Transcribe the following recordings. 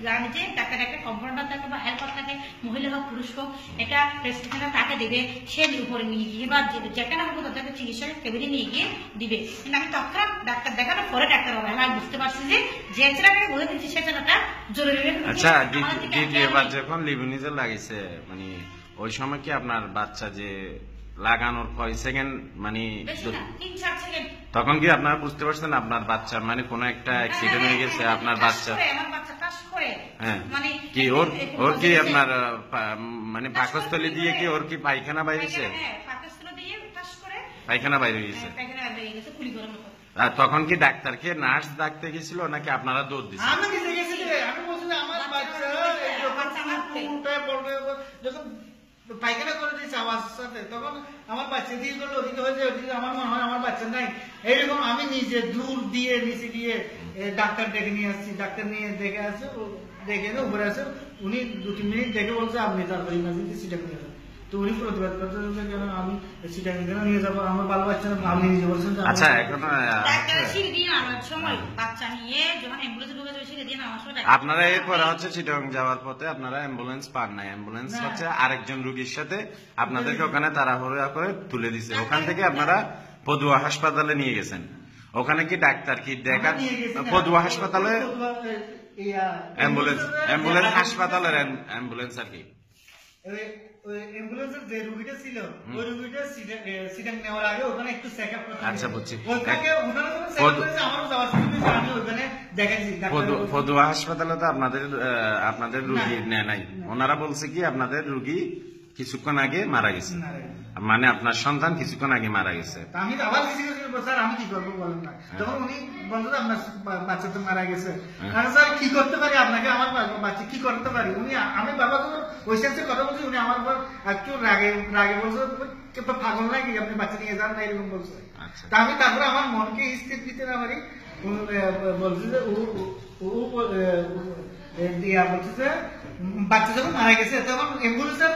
জানি যে ডাক্তার একটা কম্পাউন্ডার থাকে বা হেল্পার থাকে, মহিলা হোক পুরুষ হোক, এটা প্রেসক্রিপশনটা তাকে দেবে, সে উপরে নিয়ে গিয়ে বা যেখানে হোক তাদেরকে চিকিৎসা কেবিনে নিয়ে গিয়ে দিবে। কিন্তু আমি তৎক্ষণাৎ ডাক্তার দেখানোর পরে ডাক্তার হবে আমি বুঝতে পারছি যে ছেলেটাকে বলে দিচ্ছি সে ছেলেটা জরুরি। আচ্ছা, দ্বিতীয়বার যখন লিভোনিজেল লাগিয়েছে মানে ওই সময় কি আপনার বাচ্চা যে লাগানোর কয় সেকেন্ড মানে তখন কি আপনারা বুঝতে পারছেন আপনার বাচ্চা মানে কোনো একটা অ্যাক্সিডেন্ট হয়ে গেছে আপনার বাচ্চা? হ্যাঁ, কি ওর কি আপনার মানে পাকস্থলী দিয়ে কি ওর কি পায়খানা বাইরেছে? পায়খানা বাইরে গেছে। আর তখন কি ডাক্তারকে নার্স ডাকতে গেছিল নাকি আপনারা দৌড় দিচ্ছেন? পায়খানা করে দিয়েছে আমার সাথে, তখন আমার বাচ্চা দিয়ে করলো ওদিকে হয়েছে, ওদিকে আমার মনে হয় আমার বাচ্চা নাই। এইরকম আমি নিজে দূর দিয়ে নিচে গিয়ে ডাক্তার ডেকে নিয়ে আসছি। ডাক্তার নিয়ে দেখে আসে, দেখে এনে উপরে আসে, উনি 2-3 মিনিট দেখে বলছে আপনি তারপরে ইমার্জেন্সি সিটা নিয়ে যাবেন। তো উনি প্রতিবাদ করতে কেন আমি সিটা নিয়ে যাবো, আমার বাল বাচ্চা আপনি নিজে বলছেন। আচ্ছা, এখন আপনারা এরপরে হচ্ছে চিটাগং যাওয়ার পথে আপনারা অ্যাম্বুলেন্স পান নাই, অ্যাম্বুলেন্স হচ্ছে আরেকজন রুগীর সাথে আপনাদেরকে ওখানে তাড়াহুড়া করে তুলে দিছে। ওখান থেকে আপনারা পদুয়া হাসপাতালে নিয়ে গেছেন। ওখানে কি ডাক্তার কি দেখা পদুয়া হাসপাতালে অ্যাম্বুলেন্স হাসপাতালের অ্যাম্বুলেন্স আর কি যে রুগীটা ছিল ওই রুগীটা সিটাং নেওয়ার আগে ওখানে একটু চেকআপ করতে। আচ্ছা, বুঝছি। পদুয়া হাসপাতালে তো আপনাদের রুগী নেয় নাই। ওনারা বলছে কি আপনাদের রুগী কিছুক্ষণ আগে মারা গেছে, মানে আপনার সন্তান কিছুক্ষণ আগে মারা গেছে। আমি আবার স্যার আমি কি করবো বলেন না, তখন উনি বলতো আপনার বাচ্চা তো মারা গেছে। স্যার কি করতে পারি আপনাকে, আমার বাচ্চা কি করতে পারি? উনি আমি বাবা তো ওই সাথে কথা বলছি, উনি আমার পর একটু রাগে বলছে পাগল নাকি আপনি বাচ্চা নিয়ে যান না, এরকম বলছে। তা আমি তারপরে আমার মনকে স্থির দিতে না পারি, বলছে যে বলছে যে বাচ্চা যখন মারা গেছে তখন অ্যাম্বুলেন্সের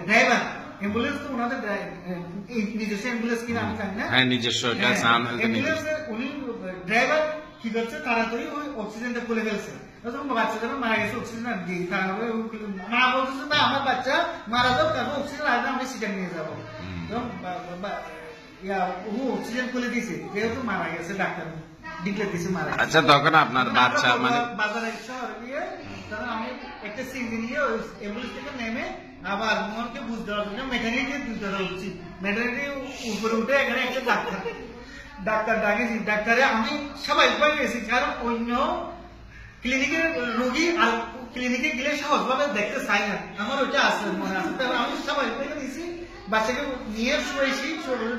ড্রাইভার, অ্যাম্বুলেন্স তো ওনাদের নিজস্ব অ্যাম্বুলেন্স কিনা আমি জানি না, নিজস্ব উনি ড্রাইভার কি করছে তাড়াতাড়ি ওই অক্সিজেনটা খুলে ফেলছে। বাচ্চা যখন মারা গেছে অক্সিজেন আর দিই, তারপরে মা বলছে না আমার বাচ্চা মারা যাও, তারপর অক্সিজেন আসবে আমি সেটা নিয়ে যাবো। অক্সিজেন খুলে দিয়েছে যেহেতু মারা গেছে, ডাক্তার ডিক্লেয়ার দিয়েছে মারা গেছে। আচ্ছা, তখন আপনার বাচ্চা মানে বাজারে শহরে গিয়ে তখন আমি একটা সিঙ্গি নিয়ে ওই অ্যাম্বুলেন্স থেকে নেমে আবার মনকে বুঝতে দেওয়ার জন্য মেটার্নিটি দিতে দেওয়া উচিত। মেটার্নিটি উপরে উঠে এখানে একটা ডাক্তার ডাকেছি। ডাক্তারে আমি সবাই ভয় গেছি, কারণ অন্য ক্লিনিকের রোগী আর ক্লিনিকে গেলে সহজভাবে দেখতে চাই না, আমার ওইটা আছে মনে আছে। আমি সবাই ভয় গেছি, বাচ্চাকে নিয়ে শুয়েছি।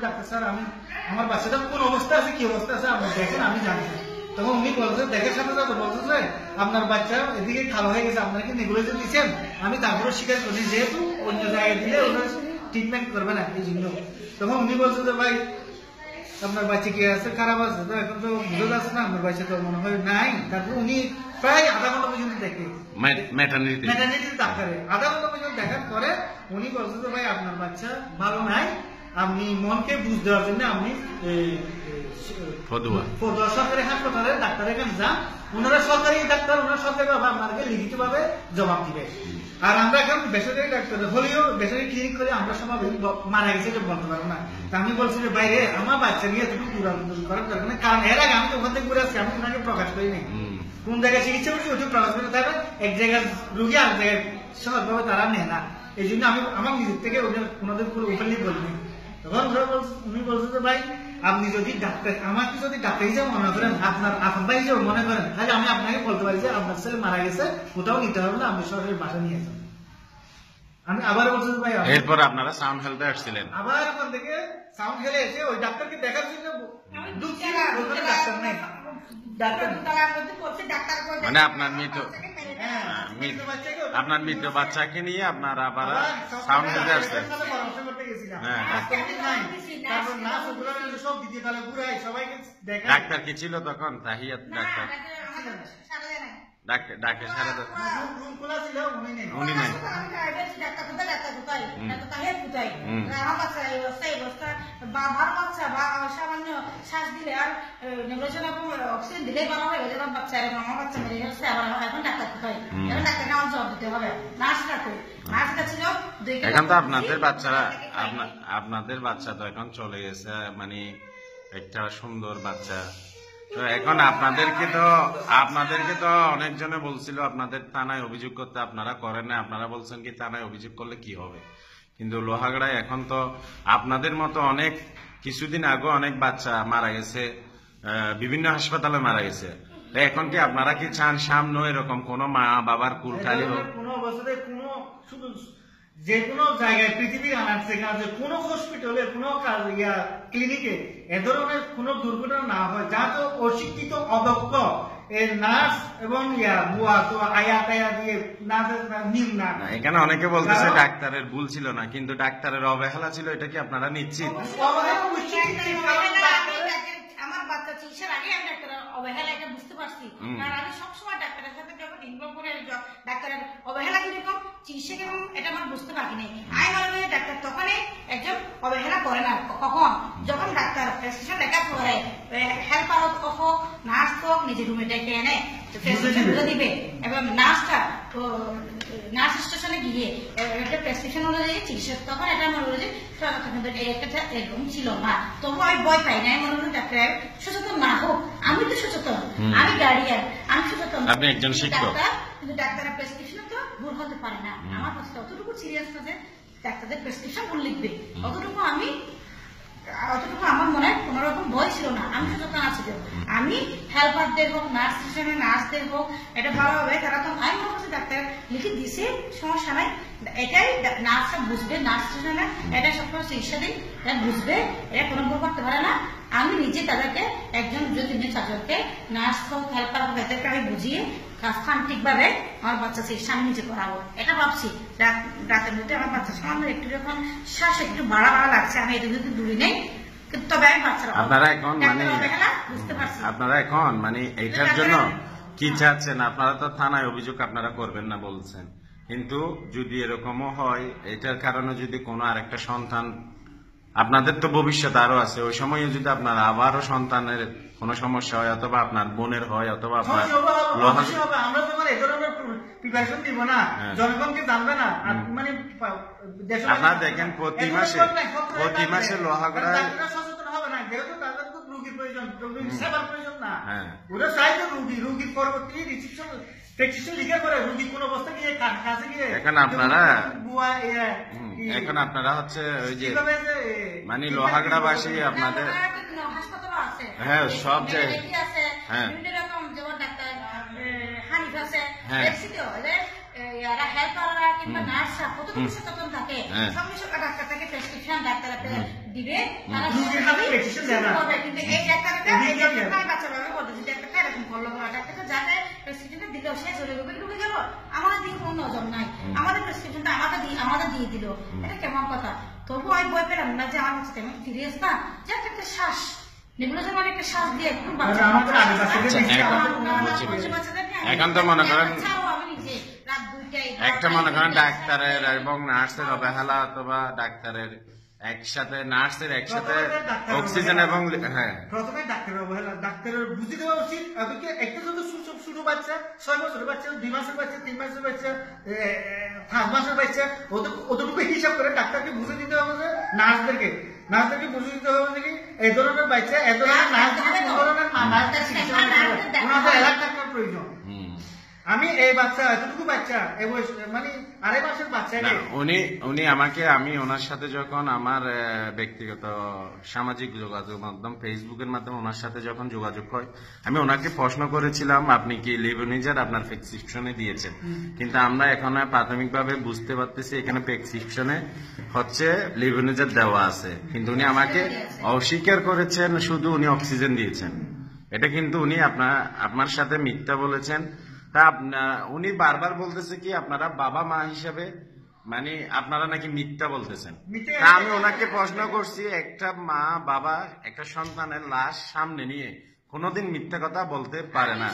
ডাক্তার স্যার আমি আমার বাচ্চাটা কোন অবস্থা আছে, কি অবস্থা আছে আপনি দেখেন, আমি জানি না। তখন উনি বলছে দেখের সাথে সাথে বলছে যে আপনার বাচ্চা এদিকে খারাপ হয়ে গেছে, আপনারা কি নেগুলেশন দিচ্ছেন? আমি তারপরে স্বীকার করি যেহেতু অন্য জায়গায় দিলে ওনার ট্রিটমেন্ট করবে না এই জন্য। তখন উনি বলছে যে ভাই আপনার বাচ্চা কি আছে, খারাপ আছে, তো এখন তো বুঝে যাচ্ছে না আপনার বাচ্চা তো মনে হয় নাই। তারপর উনি প্রায় আধা ঘন্টা পর্যন্ত দেখে ম্যাটারনিটি ডাক্তারে আধা ঘন্টা পর্যন্ত দেখার পরে উনি বলছে যে ভাই আপনার বাচ্চা ভালো নাই, আপনি মনকে বুঝ দেওয়ার জন্য আপনি পদুয়া সরকারি হাসপাতালে ডাক্তারের কাছে যান, ওনারা সরকারি ডাক্তার, ওনারা সরকারি ভাবে আপনাকে লিখিত ভাবে জবাব দিবে। আর আমরা এখন বেসরকারি ডাক্তার হলেও বেসরকারি ক্লিনিক করে আমরা সবাই মারা গেছে এটা বলতে পারবো না। তা আমি বলছি যে বাইরে আমার বাচ্চা নিয়ে তুমি দূরাদূরি করার দরকার নেই, কারণ এর আগে আমি তো ওখান থেকে ঘুরে আসছি, আমি ওনাকে প্রকাশ করি নাই কোন জায়গায় চিকিৎসা করছি, ওইটা প্রকাশ করে তারপরে এক জায়গায় রুগী আর জায়গায় সহজভাবে তারা নেয় না, এই জন্য আমি আমার নিজের থেকে ওনাদের পুরো ওপেনলি বলিনি। তখন উনি বলছে যে ভাই আপনি যদি ডাক্তার আমাকে যদি ডাক্তার হিসেবে মনে করেন, আপনার আপন ভাই হিসেবে মনে করেন, তাহলে আমি আপনাকে বলতে পারি যে আপনার ছেলে মারা গেছে, কোথাও নিতে হবে না, আপনি সরকারি বাসা নিয়ে যান। আমি আবার বলছি ভাই এরপর আপনারা সাউন্ড হেলথে আসছিলেন, আবার ওখান থেকে সাউন্ড হেলে এসে ওই ডাক্তারকে দেখার জন্য ডাক্তার নেই, মানে আপনার মৃত বাচ্চাকে নিয়ে আপনারা আবার সাউন্ড হেলথে আসছেন। ডাক্তার কি ছিল তখন? তাহিয়াত ডাক্তার ডাক্তার সারা উনি নাই। সামান্য শ্বাস দিলে আর অক্সিজেন দিলে বাচ্চা আমার বাচ্চা মেরে গেছে, এখন ডাক্তার করতে হবে। নার্সরা কই? নার্সরা ছিল এখন তো আপনাদের বাচ্চারা আপনাদের বাচ্চা তো এখন চলে গেছে, মানে একটা সুন্দর বাচ্চা। তো এখন আপনাদেরকে তো অনেকজনে বলছিল আপনাদের থানায় অভিযোগ করতে, আপনারা করেন না। আপনারা বলছেন কি থানায় অভিযোগ করলে কি হবে, কিন্তু লোহাগড়ায় এখন তো আপনাদের মতো অনেক কিছুদিন আগে অনেক বাচ্চা মারা গেছে, বিভিন্ন হাসপাতালে মারা গেছে। এখন কি আপনারা কি চান সামনে এরকম কোন মা বাবার কুল খালি হোক? কোন অবস্থাতে কোন শুধু যে কোনো জায়গায় পৃথিবীর সেখানে কোনো হসপিটালে কোনো ক্লিনিকে এ ধরনের কোনো দুর্ঘটনা না হয়, যা তো অশিক্ষিত অদক্ষ নার্স এবং বুয়া তো আয়া টায়া দিয়ে না। এখানে অনেকে বলতেছে ডাক্তারের ভুল ছিল না, কিন্তু ডাক্তারের অবহেলা ছিল, এটা কি আপনারা নিশ্চিত? আমার বাচ্চা চিকিৎসার আগে আমি ডাক্তারের অবহেলা এটা বুঝতে পারছি, কারণ আমি সবসময় ডাক্তারের সাথে যখন ইনভলভ করে ডাক্তারের অবহেলা কিরকম চিকিৎসা কেমন এটা আমার বুঝতে পারিনি। আমি মনে করি ডাক্তার তখনই একজন অবহেলা করে না, কখন যখন ডাক্তার প্রেসক্রিপশন লেখা করে হেল্পার হোক নার্স হোক নিজের রুমে ডেকে এনে প্রেসক্রিপশন বুঝে দিবে, এবং নার্সটা নার্স স্টেশনে গিয়ে একটা প্রেসক্রিপশন অনুযায়ী চিকিৎসা, তখন এটা মনে হলো যে কিন্তু একটা এরকম ছিল না। তবু আমি ভয় পাই না, আমি মনে করি ডাক্তার সচেতন না হোক, আমি তো সচেতন, আমি গার্ডিয়ান, আমি সচেতন, আপনি একজন শিক্ষক, কিন্তু ডাক্তারের প্রেসক্রিপশন তো ভুল হতে পারে না। আমার কাছে অতটুকু সিরিয়াস না যে ডাক্তারদের প্রেসক্রিপশন ভুল লিখবে, অতটুকু আমার মনে কোন রকম ভয় ছিল না, আমি সচেতন আছি। আমি হেল্পারদের হোক নার্স স্টেশনে নার্সদের হোক এটা ভালো হবে, তারা তো আমি মনে করছি ডাক্তার লিখে দিছে সমস্যা নাই, এটাই নার্সরা বুঝবে, নার্স স্টেশনে এটা সবসময় চিকিৎসা দিন এটা বুঝবে, এটা কোনো ভুল করতে পারে না। আমি নিজে তাদেরকে একজন তিনজন চারজনকে নার্স হোক হেল্পার হোক এদেরকে আমি বুঝিয়ে কাজখান ঠিকভাবে আমার বাচ্চা চিকিৎসা আমি নিজে করাবো, এটা ভাবছি। রাতের মধ্যে আমার বাচ্চার সামনে একটু যখন শ্বাস একটু বাড়া লাগছে, আমি এদিকে দূরে নেই, তবে আমি বাচ্চারা আপনারা এখন বুঝতে পারছি। আপনারা এখন মানে এইটার জন্য কি চাচ্ছেন? আপনারা তো থানায় অভিযোগ আপনারা করবেন না বলছেন, কিন্তু যদি এরকমও হয় এটার কারণে যদি কোনো আরেকটা সন্তান, আপনাদের তো ভবিষ্যৎ আরো আছে, ওই সময় যদি আপনার আবারও সন্তানের কোনো সমস্যা হয়, অথবা আপনার বোনের হয়, অথবা আপনার আমরা যখন এ ধরনের প্রিপারেশন দিব না, জনগণকে জানবে না, মানে আপনারা দেখেন প্রতি মাসে লোহাগড়ায় সচেতন হবে না, যেহেতু তাদের খুব রুগীর প্রয়োজন, সেবার প্রয়োজন না, ওরা চাই তো রুগীর পরবর্তী প্রেসক্রিপশন লিখে করে রুগী কোন অবস্থা গিয়ে কাছে গিয়ে এখন আপনারা হচ্ছে ওই যে মানে লোহাগড়াবাসী আপনাদের হ্যাঁ সব জায়গায় হ্যাঁ কিংবা নার্সরা কতটুকু সচেতন থাকে, সঙ্গে সঙ্গে ডাক্তার থেকে প্রেসক্রিপশন ডাক্তার দিবে, কিন্তু এই ডাক্তারটা বাচ্চাভাবে বলতে যে ডাক্তারটা এরকম করলো, ডাক্তারটা যাতে প্রেসক্রিপশনটা দিলেও সে চলে গেল, ঢুকে গেল, আমাদের দিকে কোনো নজর নাই, আমাদের প্রেসক্রিপশনটা আমাদের দিয়ে দিল, এটা কেমন কথা? তবু আমি ভয় পেলাম না যে আমার কাছে তেমন সিরিয়াস না, যে একটা শ্বাস নেবুলাইজার মানে একটা শ্বাস দিয়ে একটু এখন তো মনে করেন একটা মনে করেন ডাক্তারের এবং নার্সের অবহেলা, অথবা ডাক্তারের একসাথে নার্সের একসাথে অক্সিজেন এবং হ্যাঁ প্রথমে ডাক্তারের অবহেলা, ডাক্তারের বুঝে দেওয়া উচিত। একটা যদি ছোট বাচ্চা 6 বছরের বাচ্চা 2 মাসের বাচ্চা 3 মাসের বাচ্চা 5 মাসের বাচ্চা অতটুকু হিসাব করে ডাক্তারকে বুঝে দিতে হবে, যে নার্সদেরকে বুঝে দিতে হবে যে এই ধরনের বাচ্চা এই ধরনের নার্সদের চিকিৎসা ওনাদের এলাকা ডাক্তার প্রয়োজন। আমি এই বাচ্চা এতটুকু বাচ্চা মানে 2.5 মাসের বাচ্চা, উনি আমাকে, আমি ওনার সাথে যখন আমার ব্যক্তিগত সামাজিক যোগাযোগ মাধ্যম ফেসবুকের মাধ্যমে ওনার সাথে যখন যোগাযোগ হয়, আমি ওনাকে প্রশ্ন করেছিলাম আপনি কি লিভোনিজার আপনার প্রেসক্রিপশনে দিয়েছেন, কিন্তু আমরা এখন প্রাথমিকভাবে বুঝতে পারতেছি এখানে প্রেসক্রিপশনে হচ্ছে লিভোনিজার দেওয়া আছে, কিন্তু উনি আমাকে অস্বীকার করেছেন শুধু উনি অক্সিজেন দিয়েছেন। এটা কিন্তু উনি আপনার সাথে মিথ্যা বলেছেন। তা উনি বারবার বলতেছে কি আপনারা বাবা মা হিসাবে মানে আপনারা নাকি মিথ্যা বলতেছেন। তা আমি ওনাকে প্রশ্ন করছি, একটা মা বাবা একটা সন্তানের লাশ সামনে নিয়ে কোনোদিন মিথ্যা কথা বলতে পারে না।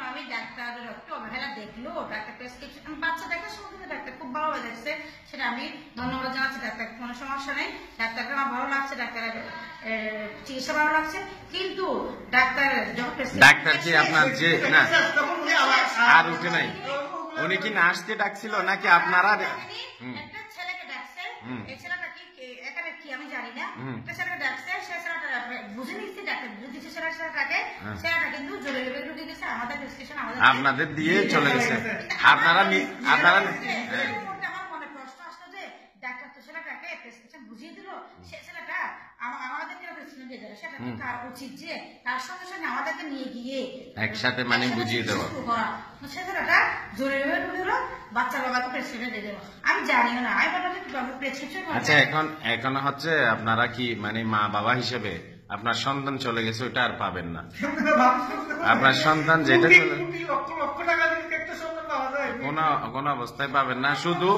আমি ডাক্তারের একটু অবহেলা দেখলো, ডাক্তার প্রেসক্রিপশন বাচ্চা দেখার সময় ডাক্তার খুব ভালো দেখছে, সেটা আমি ধন্যবাদ জানাচ্ছি। ডাক্তার কোনো সমস্যা নেই, ডাক্তারকে আমার ভালো লাগছে, ডাক্তারের চিকিৎসা ভালো লাগছে, কিন্তু ডাক্তার যখন ডাক্তার কি আপনার যে না আর উঠে নাই উনি কি নার্সকে ডাকছিল নাকি আপনারা? একটা ছেলেকে ডাকছে, হুম। এই ছেলেটা কি এখানে কি আমি জানি না, হুম। একটা ছেলেকে ডাকছে, সে ছেলেটা বুঝে নিচ্ছে ডাক্তার বুঝে দিচ্ছে ছেলেটাকে, হ্যাঁ। ছেলেটা কিন্তু জোরে জোরে ঢুকে গেছে আমাদের প্রেসক্রিপশন আপনাদের দিয়ে চলে গেছে। আপনারা আমার মনে প্রশ্ন আসলো যে ডাক্তার তো ছেলেটাকে প্রেসক্রিপশন বুঝিয়ে দিল, সে ছেলেটা আমাদেরকে প্রেসক্রিপশন দিয়ে দিল, সেটা তো তার উচিত যে তার সঙ্গে সঙ্গে আমাদেরকে নিয়ে গিয়ে একসাথে মানে বুঝিয়ে দেওয়া। সে ছেলেটা জোরে জোরে ঢুকে গেল, বাচ্চার বাবাকে প্রেসক্রিপশন দিয়ে দিল। আমি জানিও না, আমি বললাম কি প্রেসক্রিপশন। আচ্ছা, এখন হচ্ছে আপনারা কি মানে মা বাবা হিসেবে আপনার সন্তান চলে গেছে ওইটা আর পাবেন না? আপনার সন্তান যেটা কোন অবস্থায় পাবেন না, শুধু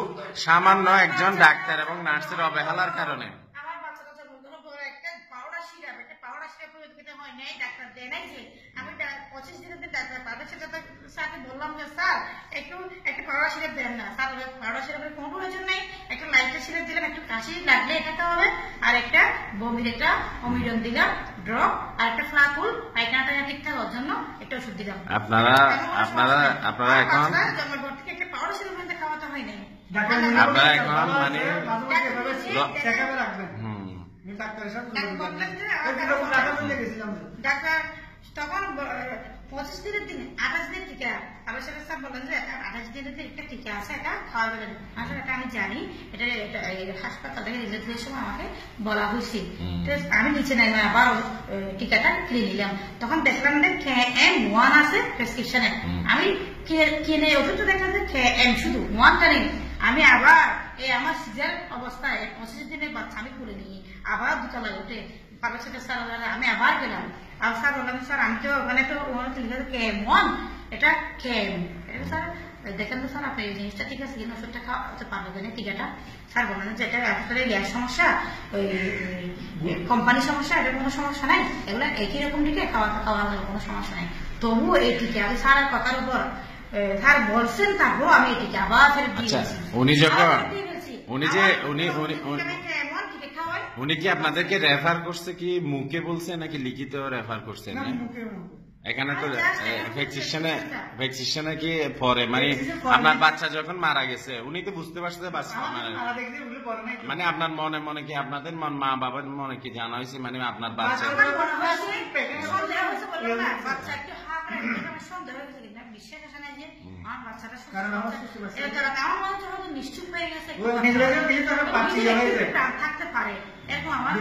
সামান্য একজন ডাক্তার এবং নার্সের অবহেলার কারণে। আমার বাচ্চাটা যখন একটা পাউডার সিরাপ খেতে হয় নাই, ডাক্তার দেয় নাই যে আমি 25 দিনের ডাক্তার তাদের সাথে বললাম যে স্যার একটা পাউডার সিরাপ দেন না। স্যার পাউডার সিরাপের কোনো প্রয়োজন নেই, একটা লাইটার সিরাপ দিলাম, একটু কাশি লাগলে এটা হবে, আর একটা বমির একটা অমিডন দিলাম ড্রপ, আর একটা ফ্লাকুল পায়খানাটা ঠিক থাকার জন্য একটা ওষুধ দিলাম। আপনারা এখন জন্মের থেকে একটা পাউডার সিরাপ খাওয়াতে হয় নাই। আপনারা এখন মানে ডাক্তার তখন 25 দিনের দিন 28 দিনের টিকা, আবার সেটা স্যার বললেন যে 28 দিনের দিন একটা টিকা আছে, এটা খাওয়াবে না। আসলে এটা আমি জানি, এটা হাসপাতাল থেকে রিলেটিভের সময় আমাকে বলা হয়েছে। আমি নিচে নাই আবার টিকাটা কিনে নিলাম, তখন দেখলাম যে KM1 আছে প্রেসক্রিপশনে। আমি কিনে ওষুধটা দেখলাম যে KM শুধু 1 জানি। আমি আবার আমার সিজার অবস্থায় 25 দিনের বাচ্চা আমি করে নিই, আবার দুতলায় উঠে পাবের সাথে স্যার আমি আবার গেলাম, আর স্যার বললাম স্যার আমি তো ওখানে তো KM1 এটা KM, স্যার দেখেন তো স্যার আপনি এই জিনিসটা ঠিক আছে কিনা, ওষুধটা খাওয়াতে পারবেন না টিকাটা। স্যার বললেন যে এটা আসলে গ্যাস সমস্যা, ওই কোম্পানির সমস্যা, এটা কোনো সমস্যা নাই, এগুলো একই রকম টিকা খাওয়ানোর কোনো সমস্যা নাই। তবু এই টিকা আমি স্যারের কথার উপর স্যার বলছেন, তারপর আমি এই টিকা আবার ফেরত দিয়েছি। উনি কি আপনাদেরকে রেফার করছে, কি মুখে বলছে নাকি লিখিত রেফার করছেন? এখানে তো ভ্যাকসিনেশনে কি পরে মানে আপনার বাচ্চা যখন মারা গেছে উনি তো বুঝতে পারছে বাচ্চা মানে আপনার মনে মনে কি আপনাদের মা বাবার মনে কি জানা হয়েছে মানে আপনার বাচ্চা নিশ্চিত হয়ে গেছে থাকতে পারে এরকম আমার।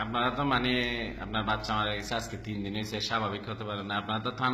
আপনারা তো মানে আপনার বাচ্চা মারা গেছে আজকে 3 দিন হয়েছে, স্বাভাবিক হতে পারে না। আপনারা তো থানা